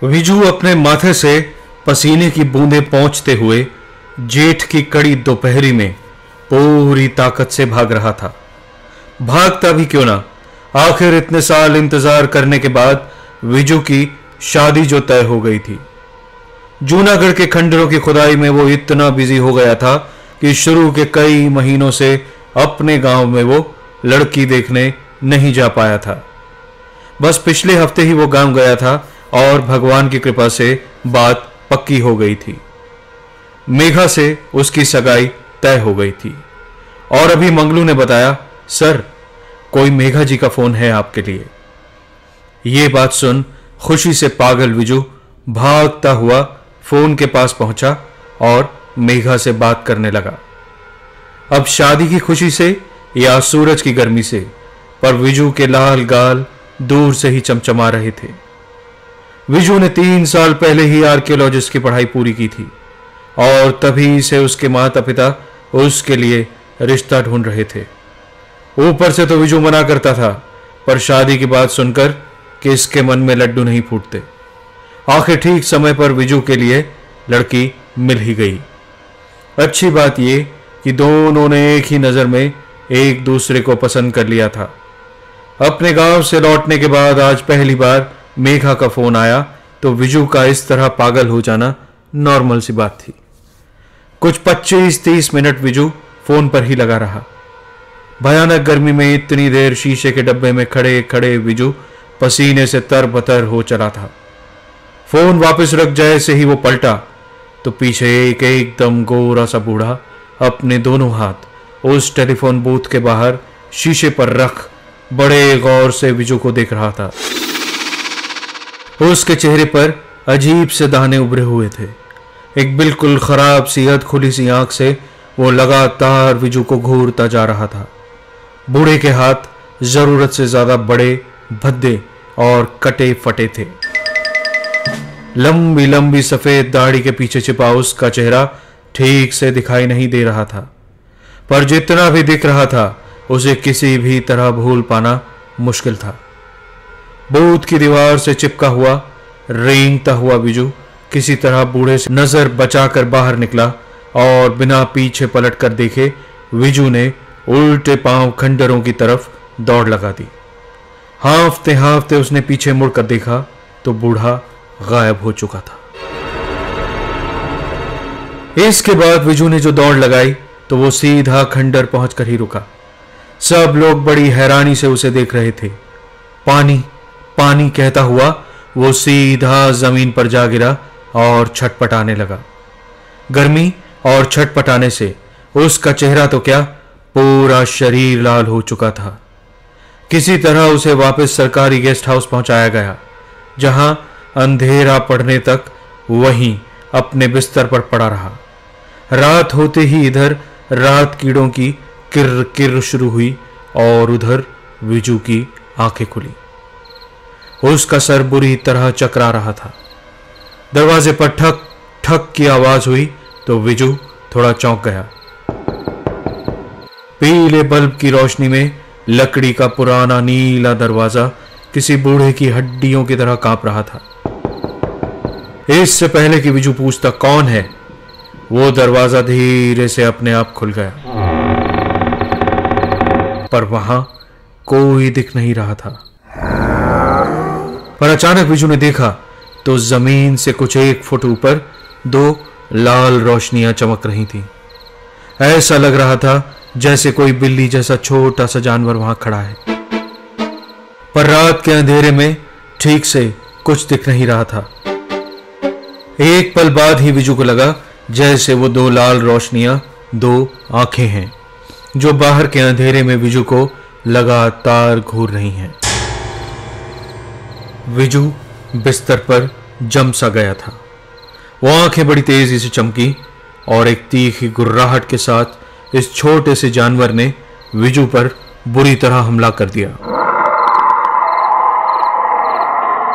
विजू अपने माथे से पसीने की बूंदें पोंछते हुए जेठ की कड़ी दोपहरी में पूरी ताकत से भाग रहा था। भागता भी क्यों ना, आखिर इतने साल इंतजार करने के बाद विजू की शादी जो तय हो गई थी। जूनागढ़ के खंडरों की खुदाई में वो इतना बिजी हो गया था कि शुरू के कई महीनों से अपने गांव में वो लड़की देखने नहीं जा पाया था। बस पिछले हफ्ते ही वो गांव गया था और भगवान की कृपा से बात पक्की हो गई थी। मेघा से उसकी सगाई तय हो गई थी और अभी मंगलू ने बताया, सर कोई मेघा जी का फोन है आपके लिए। ये बात सुन खुशी से पागल विजू भागता हुआ फोन के पास पहुंचा और मेघा से बात करने लगा। अब शादी की खुशी से या सूरज की गर्मी से, पर विजू के लाल गाल दूर से ही चमचमा रहे थे। विजू ने 3 साल पहले ही आर्कियोलॉजिस्ट की पढ़ाई पूरी की थी और तभी से उसके माता पिता उसके लिए रिश्ता ढूंढ रहे थे। ऊपर से तो विजू मना करता था, पर शादी की बात सुनकर कि इसके मन में लड्डू नहीं फूटते। आखिर ठीक समय पर विजू के लिए लड़की मिल ही गई। अच्छी बात यह कि दोनों ने एक ही नजर में एक दूसरे को पसंद कर लिया था। अपने गांव से लौटने के बाद आज पहली बार मेघा का फोन आया तो विजू का इस तरह पागल हो जाना नॉर्मल सी बात थी। कुछ 25-30 मिनट विजू फोन पर ही लगा रहा। भयानक गर्मी में इतनी देर शीशे के डब्बे में खड़े खड़े विजू पसीने से तरबतर हो चला था। फोन वापस रख जाए से ही वो पलटा तो पीछे एक एकदम गोरा सा बूढ़ा अपने दोनों हाथ उस टेलीफोन बूथ के बाहर शीशे पर रख बड़े गौर से विजू को देख रहा था। उसके चेहरे पर अजीब से दाने उभरे हुए थे। एक बिल्कुल खराब सी खुली सी आंख से वो लगातार विजू को घूरता जा रहा था। बूढ़े के हाथ जरूरत से ज्यादा बड़े, भद्दे और कटे फटे थे। लंबी लंबी सफेद दाढ़ी के पीछे छिपा उसका चेहरा ठीक से दिखाई नहीं दे रहा था, पर जितना भी दिख रहा था उसे किसी भी तरह भूल पाना मुश्किल था। बूथ की दीवार से चिपका हुआ रेंगता हुआ विजू किसी तरह बूढ़े से नजर बचाकर बाहर निकला और बिना पीछे पलट कर देखे विजू ने उल्टे पांव खंडरों की तरफ दौड़ लगा दी। हांफते हांफते उसने पीछे मुड़कर देखा तो बूढ़ा गायब हो चुका था। इसके बाद विजू ने जो दौड़ लगाई तो वो सीधा खंडर पहुंचकर ही रुका। सब लोग बड़ी हैरानी से उसे देख रहे थे। पानी पानी कहता हुआ वो सीधा जमीन पर जा गिरा और छटपटाने लगा। गर्मी और छटपटाने से उसका चेहरा तो क्या, पूरा शरीर लाल हो चुका था। किसी तरह उसे वापस सरकारी गेस्ट हाउस पहुंचाया गया, जहां अंधेरा पड़ने तक वहीं अपने बिस्तर पर पड़ा रहा। रात होते ही इधर रात कीड़ों की किर किर शुरू हुई और उधर विजू की आंखें खुली। उसका सर बुरी तरह चकरा रहा था। दरवाजे पर ठक ठक की आवाज हुई तो विजू थोड़ा चौंक गया। पीले बल्ब की रोशनी में लकड़ी का पुराना नीला दरवाजा किसी बूढ़े की हड्डियों की तरह कांप रहा था। इससे पहले कि विजू पूछता कौन है, वो दरवाजा धीरे से अपने आप खुल गया, पर वहां कोई दिख नहीं रहा था। पर अचानक विजू ने देखा तो जमीन से कुछ 1 फुट ऊपर 2 लाल रोशनियां चमक रही थीं। ऐसा लग रहा था जैसे कोई बिल्ली जैसा छोटा सा जानवर वहां खड़ा है, पर रात के अंधेरे में ठीक से कुछ दिख नहीं रहा था। एक पल बाद ही विजू को लगा जैसे वो 2 लाल रोशनियां 2 आंखें हैं जो बाहर के अंधेरे में विजू को लगातार घूर रही हैं। विजू बिस्तर पर जम सा गया था। वो आंखें बड़ी तेजी से चमकी और एक तीखी गुर्राहट के साथ इस छोटे से जानवर ने विजू पर बुरी तरह हमला कर दिया।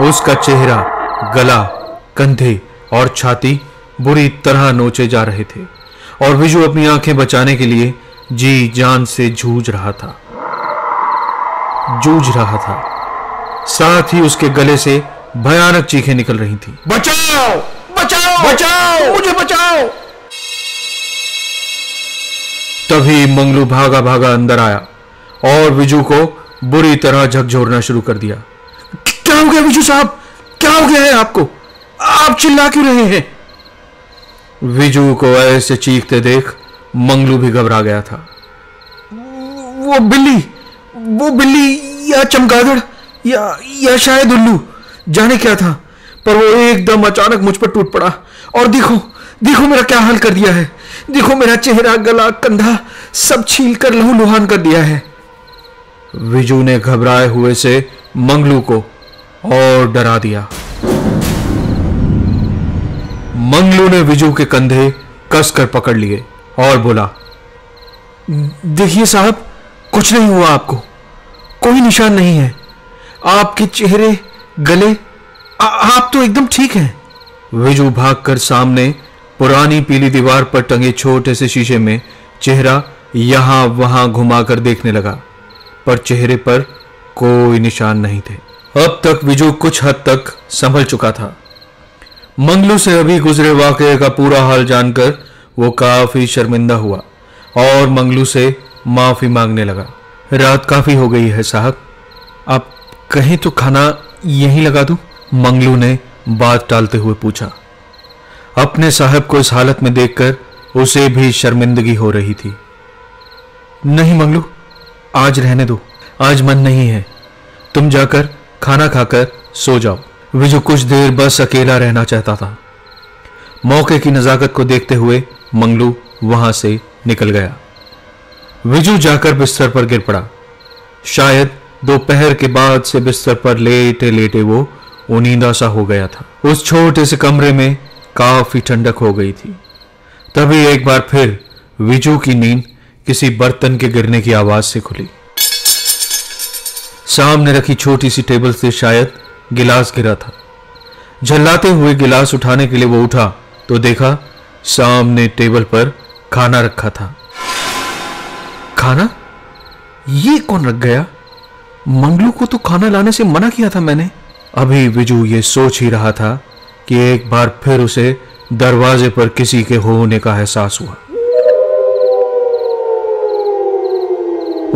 उसका चेहरा, गला, कंधे और छाती बुरी तरह नोचे जा रहे थे और विजू अपनी आंखें बचाने के लिए जी जान से जूझ रहा था। साथ ही उसके गले से भयानक चीखें निकल रही थी। बचाओ बचाओ बचाओ, मुझे बचाओ। तभी मंगलू भागा भागा अंदर आया और विजू को बुरी तरह झकझोरना शुरू कर दिया। क्या हो गया विजू साहब, क्या हो गया है आपको? आप चिल्ला क्यों रहे हैं? विजू को ऐसे चीखते देख मंगलू भी घबरा गया था। वो बिल्ली या चमगादड़ या शायद उल्लू, जाने क्या था, पर वो एकदम अचानक मुझ पर टूट पड़ा और देखो मेरा क्या हाल कर दिया है। देखो मेरा चेहरा, गला, कंधा सब छील कर लहूलुहान कर दिया है। विजू ने घबराए हुए से मंगलू को और डरा दिया। मंगलू ने विजू के कंधे कसकर पकड़ लिए और बोला, देखिए साहब, कुछ नहीं हुआ आपको, कोई निशान नहीं है। आपके चेहरे, गले, आप तो एकदम ठीक हैं। विजू भागकर सामने पुरानी पीली दीवार पर टंगे छोटे से शीशे में चेहरा यहां वहां घुमाकर देखने लगा, पर चेहरे पर कोई निशान नहीं थे। अब तक विजू कुछ हद तक संभल चुका था। मंगलू से अभी गुजरे वाकये का पूरा हाल जानकर वो काफी शर्मिंदा हुआ और मंगलू से माफी मांगने लगा। रात काफी हो गई है साहब, आप कहीं तो खाना यहीं लगा दूं? मंगलू ने बात टालते हुए पूछा। अपने साहब को इस हालत में देखकर उसे भी शर्मिंदगी हो रही थी। नहीं मंगलू, आज रहने दो, आज मन नहीं है, तुम जाकर खाना खाकर सो जाओ। विजू कुछ देर बस अकेला रहना चाहता था। मौके की नजाकत को देखते हुए मंगलू वहां से निकल गया। विजू जाकर बिस्तर पर गिर पड़ा। शायद दोपहर के बाद से बिस्तर पर लेटे लेटे वो उनींदा सा हो गया था। उस छोटे से कमरे में काफी ठंडक हो गई थी। तभी एक बार फिर विजू की नींद किसी बर्तन के गिरने की आवाज से खुली। सामने रखी छोटी सी टेबल से शायद गिलास गिरा था। झल्लाते हुए गिलास उठाने के लिए वो उठा तो देखा सामने टेबल पर खाना रखा था। खाना? ये कौन रख गया? मंगलू को तो खाना लाने से मना किया था मैंने। अभी विजू ये सोच ही रहा था कि एक बार फिर उसे दरवाजे पर किसी के होने का एहसास हुआ।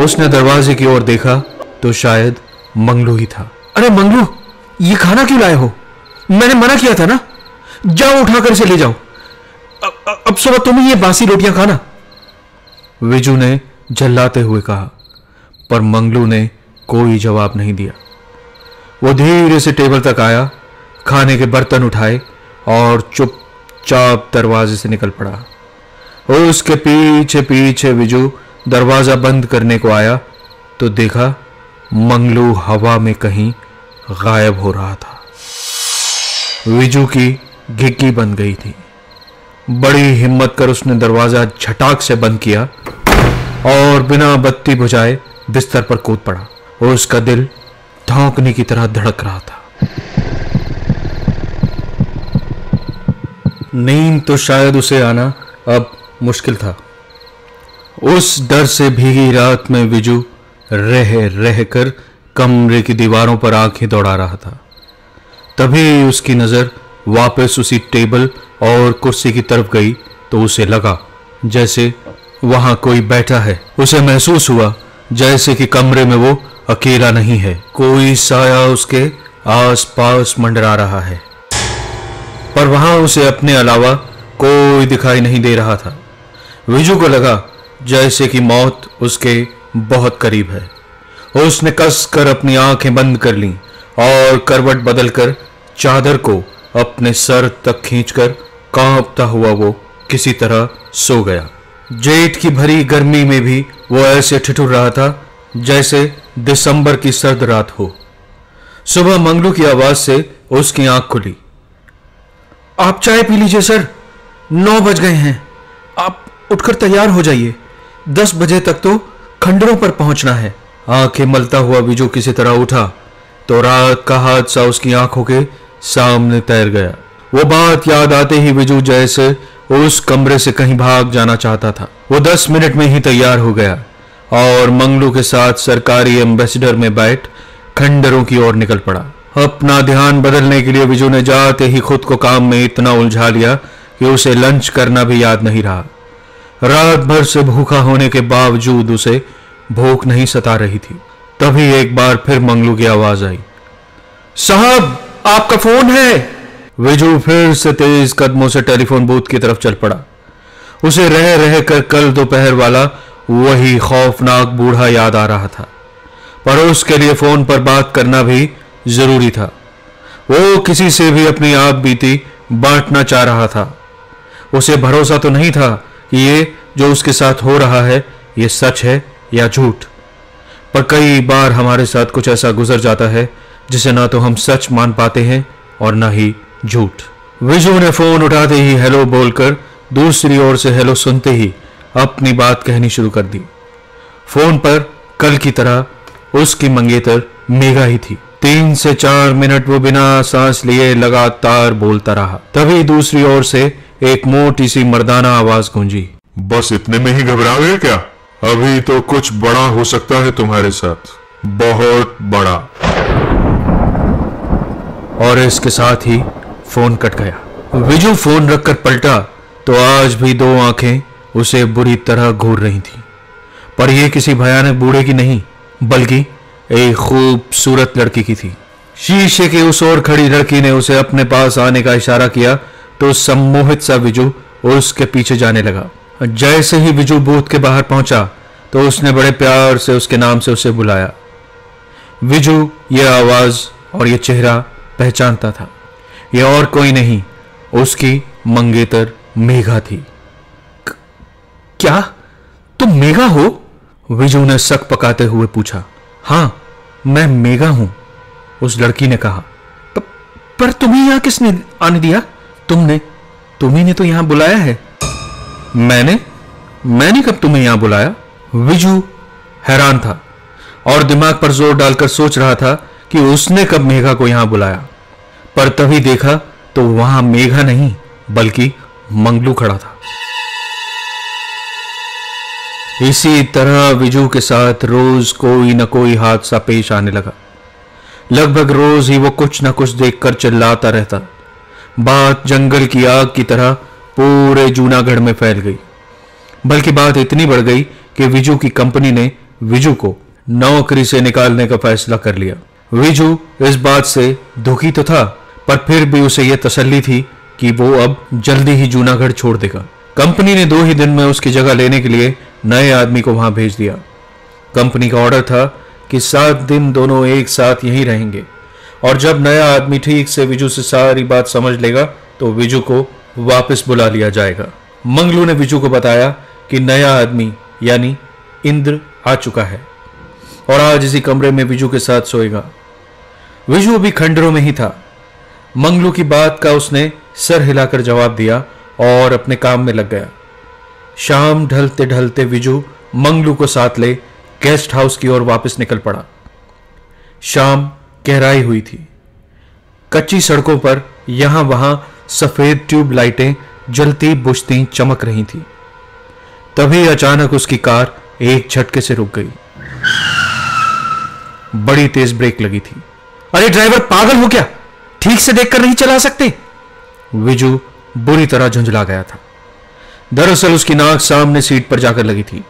उसने दरवाजे की ओर देखा तो शायद मंगलू ही था। अरे मंगलू, ये खाना क्यों लाए हो? मैंने मना किया था ना, जाओ उठाकर इसे ले जाओ। अब सुबह तुम ही ये बासी रोटियां खाना। विजू ने झल्लाते हुए कहा, पर मंगलू ने कोई जवाब नहीं दिया। वो धीरे से टेबल तक आया, खाने के बर्तन उठाए और चुपचाप दरवाजे से निकल पड़ा। उसके पीछे पीछे विजू दरवाजा बंद करने को आया तो देखा मंगलू हवा में कहीं गायब हो रहा था। विजू की घिग्गी बन गई थी। बड़ी हिम्मत कर उसने दरवाजा झटाक से बंद किया और बिना बत्ती बुझाए बिस्तर पर कूद पड़ा और उसका दिल धौंकने की तरह धड़क रहा था। नींद तो शायद उसे आना अब मुश्किल था। उस डर से भीगी रात में विजू रह रह कर कमरे की दीवारों पर आंखें दौड़ा रहा था। तभी उसकी नजर वापस उसी टेबल और कुर्सी की तरफ गई तो उसे लगा जैसे वहां कोई बैठा है। उसे महसूस हुआ जैसे कि कमरे में वो अकेला नहीं है, कोई साया उसके आसपास मंडरा रहा है, पर वहां उसे अपने अलावा कोई दिखाई नहीं दे रहा था। विजू को लगा जैसे कि मौत उसके बहुत करीब है। उसने कसकर अपनी आंखें बंद कर लीं और करवट बदलकर चादर को अपने सर तक खींचकर कांपता हुआ वो किसी तरह सो गया। जेठ की भरी गर्मी में भी वो ऐसे ठिठुर रहा था जैसे दिसंबर की सर्द रात हो। सुबह मंगलू की आवाज से उसकी आंख खुली। आप चाय पी लीजिए सर, 9 बज गए हैं। आप उठकर तैयार हो जाइए, 10 बजे तक तो खंडरों पर पहुंचना है। आंखें मलता हुआ विजू किसी तरह उठा तो रात का हादसा उसकी आंखों के सामने तैर गया। वो बात याद आते ही विजू जैसे उस कमरे से कहीं भाग जाना चाहता था। वो 10 मिनट में ही तैयार हो गया और मंगलू के साथ सरकारी एम्बेसडर में बैठ खंडरों की ओर निकल पड़ा। अपना ध्यान बदलने के लिए विजू ने जाते ही खुद को काम में इतना उलझा लिया कि उसे लंच करना भी याद नहीं रहा। रात भर से भूखा होने के बावजूद उसे भूख नहीं सता रही थी। तभी एक बार फिर मंगलू की आवाज आई, साहब आपका फोन है। विजू फिर से तेज कदमों से टेलीफोन बूथ की तरफ चल पड़ा। उसे रह रह कर कल दोपहर वाला वही खौफनाक बूढ़ा याद आ रहा था, पर उसके लिए फोन पर बात करना भी जरूरी था। वो किसी से भी अपनी आप बीती बांटना चाह रहा था। उसे भरोसा तो नहीं था कि ये जो उसके साथ हो रहा है ये सच है या झूठ, पर कई बार हमारे साथ कुछ ऐसा गुजर जाता है जिसे ना तो हम सच मान पाते हैं और ना ही झूठ। विजू ने फोन उठाते ही हेलो बोलकर दूसरी ओर से हेलो सुनते ही अपनी बात कहनी शुरू कर दी। फोन पर कल की तरह उसकी मंगेतर मेघा ही थी। 3 से 4 मिनट वो बिना सांस लिए लगातार बोलता रहा। तभी दूसरी ओर से एक मोटी सी मर्दाना आवाज गूंजी, बस इतने में ही घबरा गए क्या? अभी तो कुछ बड़ा हो सकता है तुम्हारे साथ, बहुत बड़ा। और इसके साथ ही फोन कट गया। विजू फोन रखकर पलटा तो आज भी 2 आंखें उसे बुरी तरह घूर रही थी, पर यह किसी भयानक बूढ़े की नहीं बल्कि एक खूबसूरत लड़की की थी। शीशे के उस ओर खड़ी लड़की ने उसे अपने पास आने का इशारा किया तो सम्मोहित सा विजू उसके पीछे जाने लगा। जैसे ही विजू बूथ के बाहर पहुंचा तो उसने बड़े प्यार से उसके नाम से उसे बुलाया। विजू यह आवाज और यह चेहरा पहचानता था। यह और कोई नहीं, उसकी मंगेतर मेघा थी। क्या तुम मेघा हो? विजू ने शक पकाते हुए पूछा। हाँ मैं मेघा हूं, उस लड़की ने कहा। पर तुम्हें यहां किसने आने दिया? तुम्ही ने तो यहां बुलाया है। मैंने कब तुम्हें यहां बुलाया? विजू हैरान था और दिमाग पर जोर डालकर सोच रहा था कि उसने कब मेघा को यहां बुलाया, पर तभी देखा तो वहां मेघा नहीं बल्कि मंगलू खड़ा था। इसी तरह विजू के साथ रोज कोई न कोई हादसा पेश आने लगा। लगभग रोज ही वो कुछ न कुछ देखकर चिल्लाता रहता। बात जंगल की आग की तरह पूरे जूनागढ़ में फैल गई। बल्कि बात इतनी बढ़ गई कि विजू की कंपनी ने विजू को नौकरी से निकालने का फैसला कर लिया। विजू इस बात से दुखी तो था, पर फिर भी उसे यह तसल्ली थी कि वो अब जल्दी ही जूनागढ़ छोड़ देगा। कंपनी ने 2 ही दिन में उसकी जगह लेने के लिए नए आदमी को वहां भेज दिया। कंपनी का ऑर्डर था कि 7 दिन दोनों एक साथ यहीं रहेंगे और जब नया आदमी ठीक से विजू से सारी बात समझ लेगा तो विजू को वापस बुला लिया जाएगा। मंगलू ने विजू को बताया कि नया आदमी यानी इंद्र आ चुका है और आज इसी कमरे में विजू के साथ सोएगा। विजू अभी खंडरों में ही था। मंगलू की बात का उसने सर हिलाकर जवाब दिया और अपने काम में लग गया। शाम ढलते ढलते विजू मंगलू को साथ ले गेस्ट हाउस की ओर वापस निकल पड़ा। शाम गहराई हुई थी। कच्ची सड़कों पर यहां वहां सफेद ट्यूब लाइटें जलती बुझती चमक रही थी। तभी अचानक उसकी कार एक झटके से रुक गई। बड़ी तेज ब्रेक लगी थी। अरे ड्राइवर पागल हो क्या? ठीक से देखकर नहीं चला सकते? विजू बुरी तरह झुंझला गया था। दरअसल उसकी नाक सामने सीट पर जाकर लगी थी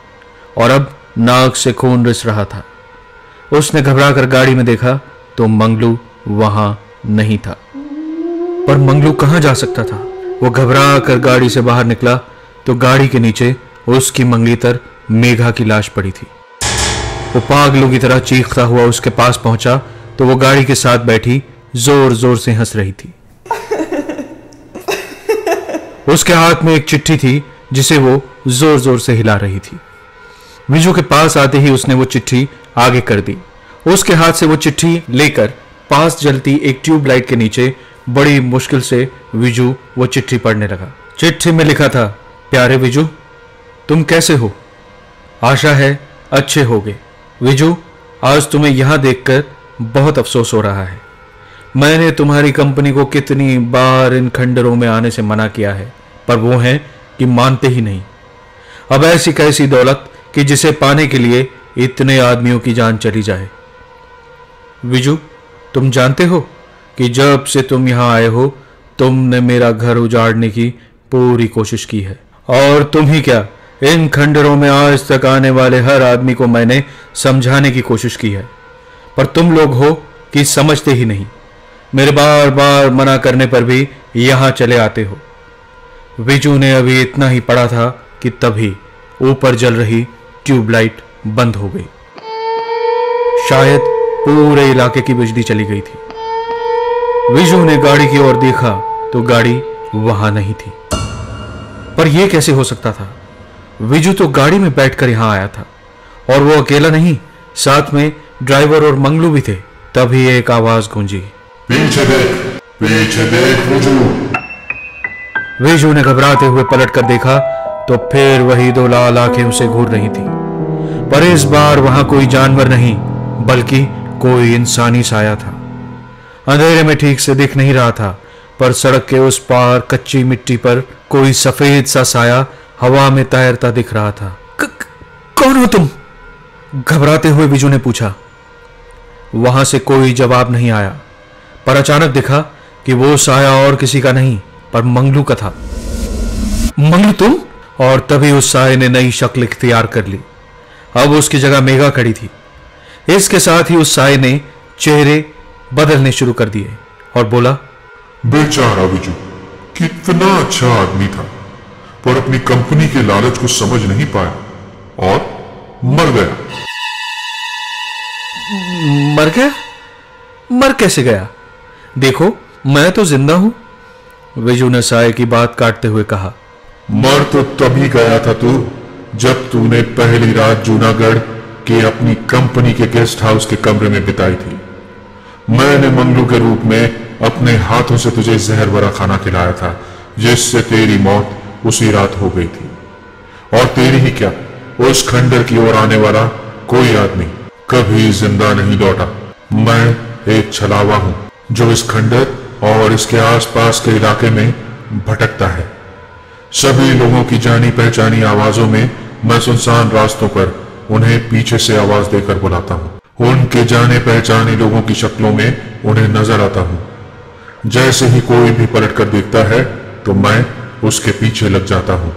और अब नाक से खून रिस रहा था। उसने घबराकर गाड़ी में देखा तो मंगलू वहां नहीं था। पर मंगलू कहां जा सकता था? वो घबरा कर गाड़ी से बाहर निकला तो गाड़ी के नीचे उसकी मंगेतर मेघा की लाश पड़ी थी। वो पागलों की तरह चीखता हुआ उसके पास पहुंचा तो वो गाड़ी के साथ बैठी जोर जोर से हंस रही थी। उसके हाथ में एक चिट्ठी थी जिसे वो जोर जोर से हिला रही थी। विजू के पास आते ही उसने वो चिट्ठी आगे कर दी। उसके हाथ से वो चिट्ठी लेकर पास जलती एक ट्यूबलाइट के नीचे बड़ी मुश्किल से विजू वो चिट्ठी पढ़ने लगा। चिट्ठी में लिखा था, प्यारे विजू, तुम कैसे हो? आशा है अच्छे होगे। विजू, आज तुम्हें यहां देखकर बहुत अफसोस हो रहा है। मैंने तुम्हारी कंपनी को कितनी बार इन खंडरों में आने से मना किया है, पर वो हैं कि मानते ही नहीं। अब ऐसी कैसी दौलत कि जिसे पाने के लिए इतने आदमियों की जान चली जाए। विजू, तुम जानते हो कि जब से तुम यहां आए हो तुमने मेरा घर उजाड़ने की पूरी कोशिश की है। और तुम ही क्या, इन खंडरों में आज तक आने वाले हर आदमी को मैंने समझाने की कोशिश की है, पर तुम लोग हो कि समझते ही नहीं। मेरे बार बार मना करने पर भी यहां चले आते हो। विजू ने अभी इतना ही पढ़ा था कि तभी ऊपर जल रही ट्यूबलाइट बंद हो गई। शायद पूरे इलाके की बिजली चली गई थी। विजू ने गाड़ी की ओर देखा तो गाड़ी वहां नहीं थी। पर यह कैसे हो सकता था? विजू तो गाड़ी में बैठकर यहां आया था, और वो अकेला नहीं, साथ में ड्राइवर और मंगलू भी थे। तभी एक आवाज गूंजी, पीछे देख विजू। विजू ने घबराते हुए पलट कर देखा तो फिर वही दो लाल आंखें उसे घूर रही थी, पर इस बार वहां कोई जानवर नहीं बल्कि कोई इंसानी साया था। अंधेरे में ठीक से दिख नहीं रहा था, पर सड़क के उस पार कच्ची मिट्टी पर कोई सफेद सा साया हवा में तैरता दिख रहा था। कौन हो तुम? घबराते हुए विजू ने पूछा। वहां से कोई जवाब नहीं आया, पर अचानक दिखा कि वो साया और किसी का नहीं पर मंगलू का था। मंगलू तुम? और तभी उस साये ने नई शक्ल इख्तियार कर ली। अब उसकी जगह मेघा खड़ी थी। इसके साथ ही उस साये ने चेहरे बदलने शुरू कर दिए और बोला, बेचारा विजू कितना अच्छा आदमी था, पर अपनी कंपनी के लालच को समझ नहीं पाया और मर गया। मर गया? मर कैसे गया? देखो मैं तो जिंदा हूं। विजू ने साये की बात काटते हुए कहा, मर तो तभी गया था तू जब तूने पहली रात जूनागढ़ के अपनी कंपनी के गेस्ट हाउस के कमरे में बिताई थी। मैंने मंगलू के रूप में अपने हाथों से तुझे जहर भरा खाना खिलाया था, जिससे तेरी मौत उसी रात हो गई थी। और तेरी ही क्या, उस खंडर की ओर आने वाला कोई आदमी कभी जिंदा नहीं लौटा। मैं एक छलावा हूं जो इस खंडर और इसके आसपास के इलाके में भटकता है। सभी लोगों की जानी पहचानी आवाजों में मैं सुनसान रास्तों पर उन्हें पीछे से आवाज देकर बुलाता हूं। उनके जाने पहचाने लोगों की शक्लों में उन्हें नजर आता हूं। जैसे ही कोई भी पलट कर देखता है तो मैं उसके पीछे लग जाता हूं,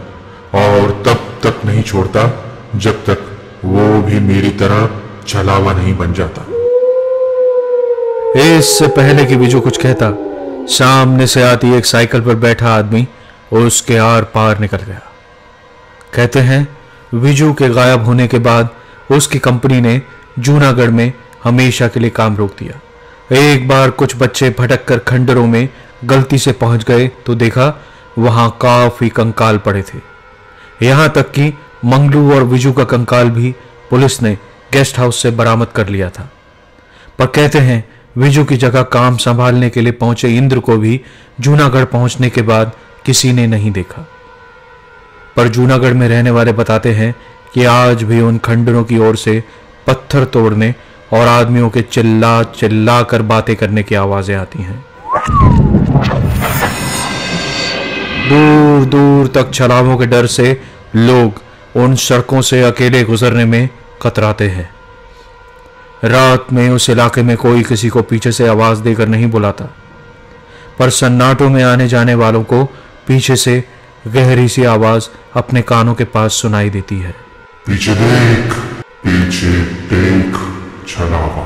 और तब तक नहीं छोड़ता जब तक वो भी मेरी तरह छलावा नहीं बन जाता। इससे पहले कि विजू कुछ कहता, सामने से आती एक साइकिल पर बैठा आदमी उसके आर पार निकल गया। कहते हैं विजू के गायब होने के बाद उसकी कंपनी ने जूनागढ़ में हमेशा के लिए काम रोक दिया। एक बार कुछ बच्चे भटक कर खंडरों में गलती से पहुंच गए तो देखा वहां काफी कंकाल पड़े थे। यहां तक कि मंगलू और विजू का कंकाल भी पुलिस ने गेस्ट हाउस से बरामद कर लिया था। पर कहते हैं विजू की जगह काम संभालने के लिए पहुंचे इंद्र को भी जूनागढ़ पहुंचने के बाद किसी ने नहीं देखा। पर जूनागढ़ में रहने वाले बताते हैं कि आज भी उन खंडरों की ओर से पत्थर तोड़ने और आदमियों के चिल्ला चिल्ला कर बातें करने की आवाजें आती हैं। दूर दूर तक छलावों के डर से लोग उन सड़कों से अकेले गुजरने में कतराते हैं। रात में उस इलाके में कोई किसी को पीछे से आवाज देकर नहीं बुलाता, पर सन्नाटों में आने जाने वालों को पीछे से गहरी सी आवाज अपने कानों के पास सुनाई देती है, पीछे देख छलावा।